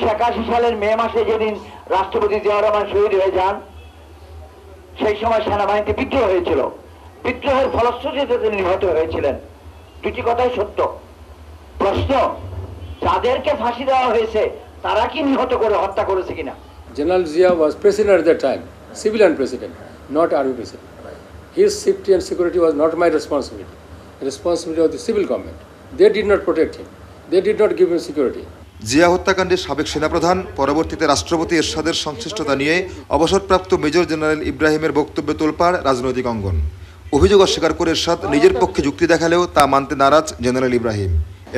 1981 সালের মে মাসে যেদিন রাষ্ট্রপতি জিয়াউর রহমান শহীদ হয়ে যান, সেই সময় সেনাবাহিনীতে বিদ্রোহ হয়েছিল। বিদ্রোহের ফলশ্রুতিতে তিনি নিহত হয়েছিলেন। দুটি কথাই সত্য। প্রশ্ন, যাদেরকে ফাঁসি দেওয়া হয়েছে তারা কি নিহত করে হত্যা করেছে কিনা? General Zia was president at that time, civilian president, not army president. His safety and security was not my responsibility. The responsibility of the civil government. They did not protect him. They did not give him security. Zia হত্যাকাণ্ডের সাবেক সেনাপ্রধান পরবর্তীতে রাষ্ট্রপতি এরশাদের সংশ্লিষ্টতা নিয়ে অবসরপ্রাপ্ত major general ইব্রাহিমের বক্তব্যে তোলপাড় রাজনৈতিক অঙ্গন। অভিযোগ অস্বীকার করে এরশাদ নিজের পক্ষে যুক্তি দেখালেও তা মানতে নারাজ জেনারেল ইব্রাহিম।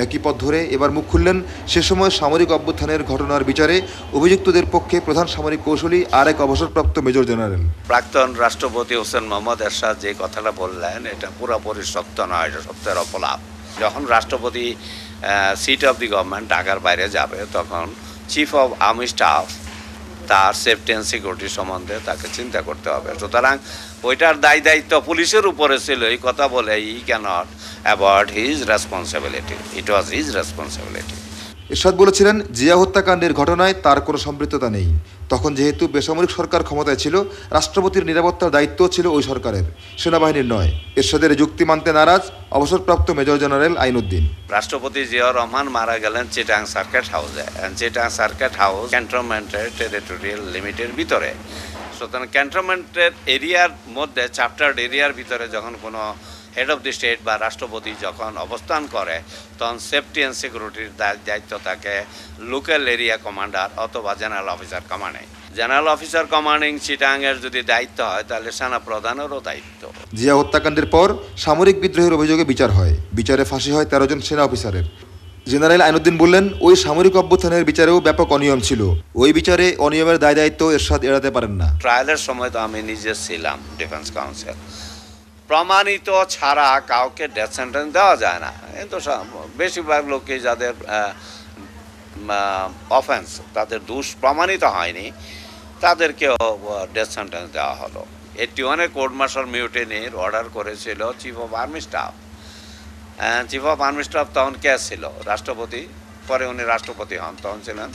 একই পথ ধরে এবার মুখ খুললেন সে সময় সামরিক অভ্যুত্থানের ঘটনার বিচারে অভিযুক্তদের পক্ষে প্রধান সামরিক কৌশলী আর এক অবসরপ্রাপ্ত মেজর জেনারেল। প্রাক্তন রাষ্ট্রপতি হোসেন মোহাম্মদ এরশাদ যে কথাটা বললেন এটা পুরোপুরি সত্য নয়, এটা সত্যের অপলাপ। যখন রাষ্ট্রপতি সিট অফ দি গভর্নমেন্ট ঢাকার বাইরে যাবে তখন চিফ অফ আর্মি স্টাফ তার সেফটি অ্যান্ড সিকিউরিটি সম্বন্ধে তাকে চিন্তা করতে হবে। সুতরাং ওইটার দায়িত্ব পুলিশের উপরে ছিল। এই কথা বলে he cannot avoid his responsibility, it was his responsibility. Ershad বলেছিলেন জিয়া হত্যাকাণ্ডের ঘটনায় তার কোনো সম্পৃক্ততা নেই। তখন যেহেতু বেসামরিক সরকার ক্ষমতায় ছিল, রাষ্ট্রপতির নিরাপত্তার দায়িত্ব ছিল ওই সরকারের, সেনাবাহিনীর নয়। এরশাদের যুক্তি মানতে নারাজ অবসরপ্রাপ্ত মেজর জেনারেল আইনউদ্দিন। রাষ্ট্রপতি জিয়াউর রহমান মারা গেলেন চিটাং সার্কিট হাউসে। চিটাং সার্কিট হাউস ক্যান্টনমেন্টের টেরিটোরিয়াল লিমিটের ভিতরে। সুতরাং ক্যান্টনমেন্টের এরিয়ার মধ্যে চ্যাপ্টার্ড এরিয়ার ভিতরে যখন কোনো হেড অফ দি স্টেট বা রাষ্ট্রপতি যখন অবস্থান করে তখন সেফটি অ্যান্ড সিকিউরিটির দায়িত্ব থাকে লোকাল এরিয়া কমান্ডার অথবা general officer commanding. General officer commanding চিটাংয়ের যদি দায়িত্ব হয় তাহলে সেনা প্রধানেরও দায়িত্ব। জিয়া হত্যাকাণ্ডের পর সামরিক বিদ্রোহের অভিযোগে বিচার হয়। বিচারে ফাঁসি হয় 13 জন সেনা অফিসারের। জেনারেল আইনউদ্দিন বললেন, ওই সামরিক অভ্যুত্থানের বিচারেও ব্যাপক অনিয়ম ছিল। ওই বিচারে অনিয়মের দায়িত্ব এরশাদ এড়াতে পারেন না। ট্রায়ালের সময় তো আমি নিজে ছিলাম ডিফেন্স কাউন্সিল। প্রমাণিত ছাড়া কাউকে ডেথ সেন্টেন্স দেওয়া যায় না। কিন্তু বেশিরভাগ লোকই যাদের অফেন্স, তাদের দোষ প্রমাণিত হয়নি, তাদেরকেও ডেথ সেন্টেন্স দেওয়া হলো। 81-এ কোর্ট মার্শাল মিউটিনির অর্ডার করেছিল chief of army staff. Chief of army staff তখন কে ছিল? রাষ্ট্রপতি। পরে উনি রাষ্ট্রপতি হন, তখন ছিলেন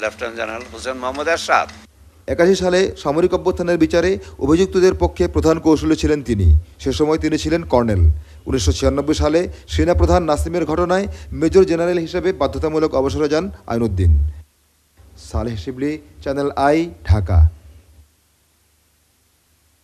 লেফটেন্যান্ট জেনারেল হোসেন মোহাম্মদ এরশাদ। 81 সালে সামরিক অভ্যুত্থানের বিচারে অভিযুক্তদের পক্ষে প্রধান কৌশলী ছিলেন তিনি। সে সময় তিনি ছিলেন কর্নেল। 1996 সালে সেনাপ্রধান নাসিমের ঘটনায় মেজর জেনারেল হিসেবে বাধ্যতামূলক অবসরে যান আইনউদ্দিন। সালেহ শিবলি, চ্যানেল আই, ঢাকা।